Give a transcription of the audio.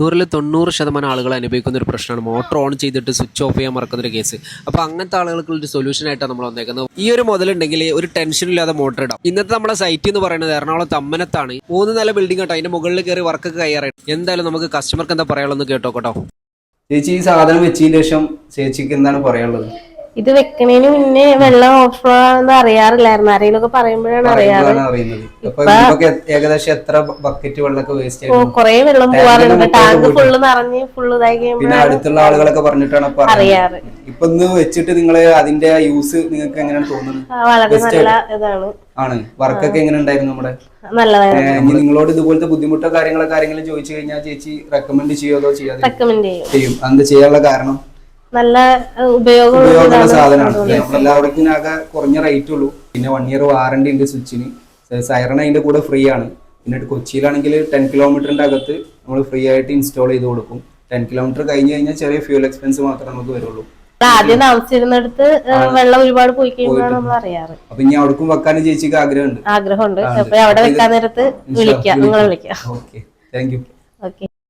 100% ആളുകൾ അനുഭവിക്കുന്ന ഒരു പ്രശ്നമാണ് മോട്ടോർ ഓൺ ചെയ്തിട്ട് സ്വിച്ച് ഓഫ് ചെയ്യാൻ മറക്കുന്ന ഒരു കേസ്. അപ്പോൾ അങ്ങനത്തെ ആളുകൾക്ക് ഒരു സൊല്യൂഷൻ ആയിട്ടാണ് നമ്മൾ വന്നേക്കുന്നത്. ഈ ഒരു മുതലുണ്ടെങ്കിൽ ഒരു ടെൻഷൻ ഇല്ലാതെ മോട്ടർ ഇടാം. ഇന്നത്തെ നമ്മുടെ സൈറ്റ് എന്ന് പറയുന്നത് എറണാകുളം തമ്മനത്താണ്. 3 നില ബിൽഡിംഗ് കേട്ടോ. അതിന്റെ മുകളിൽ കയറി വർക്കൊക്കെ കയ്യാറായി. എന്തായാലും നമുക്ക് കസ്റ്റമർക്ക് എന്താ പറയാനുള്ളത് കേട്ടോ. ചേച്ചി ഈ സാധനം വെച്ചതിന് ശേഷം ചേച്ചിക്ക് എന്താണ് പറയാനുള്ളത്? ഇത് വെക്കണേന് മുന്നേ വെള്ളം ഓഫ് ആണെന്ന് അറിയാറില്ലായിരുന്നു. ആരെങ്കിലും പറയുമ്പോഴാണ് അറിയാറ്. ഏകദേശം എത്ര ബക്കറ്റ് വെള്ളമൊക്കെ വേസ്റ്റ് ആയി? കൊറേ വെള്ളം പോവാറുണ്ട്. ടാങ്ക് ഫുള്ള് നിറഞ്ഞ് ഫുള്ള് ഇതായി പിന്നെ അടുത്തുള്ള ആളുകളൊക്കെ പറഞ്ഞിട്ടാണ് അറിയാറ്. ഇപ്പൊ ഇന്ന് വെച്ചിട്ട് നിങ്ങള് അതിന്റെ യൂസ് നിങ്ങൾക്ക് എങ്ങനെയാണ് തോന്നുന്നത്? വളരെ നല്ല ഇതാണ്. ആണ്. വർക്കൊക്കെ എങ്ങനെ ഉണ്ടായിരുന്നു നമ്മുടെ? നല്ലതായിരുന്നു. നിങ്ങളോട് ഇതുപോലത്തെ ബുദ്ധിമുട്ടോ കാര്യങ്ങളും ചോദിച്ചു കഴിഞ്ഞാൽ ചേച്ചി റെക്കമെൻഡ് ചെയ്യോ ചെയ്യാതെ? റെക്കമെൻഡ് ചെയ്യും. അത് ചെയ്യാനുള്ള കാരണം നല്ല ഉപയോഗമുള്ള സാധനമാണ്. എല്ലാവർക്കും ആകെ കുറഞ്ഞ റേറ്റ് ഉള്ളൂ. പിന്നെ 1 ഇയർ വാറണ്ടി ഉണ്ട് സ്വിച്ചിന്. സൈറൺ അതിന്റെ കൂടെ ഫ്രീ ആണ്. പിന്നെ കൊച്ചിയിലാണെങ്കിൽ 10 കിലോമീറ്ററിന്റെ അകത്ത് നമ്മൾ ഫ്രീ ആയിട്ട് ഇൻസ്റ്റാൾ ചെയ്ത് കൊടുക്കും. 10 കിലോമീറ്റർ കഴിഞ്ഞ് കഴിഞ്ഞാൽ ചെറിയ ഫ്യൂൽ എക്സ്പെൻസ് മാത്രമേ നമുക്ക് വരുള്ളൂ. ആദ്യം താമസിച്ചിരുന്നിടത്ത് വെള്ളം ഒരുപാട് പോയി കഴിയുമ്പോഴാണ് നമ്മൾ അറിയാറ്. അപ്പൊ ഇനി അവിടേക്കും വെക്കാനും ചേച്ചിക്ക് ആഗ്രഹമുണ്ട്. അപ്പൊ അവിടെ വെക്കാൻ നേരത്ത് വിളിക്കാം, നിങ്ങളെ വിളിക്കാം. Okay, thank you. ഓക്കെ.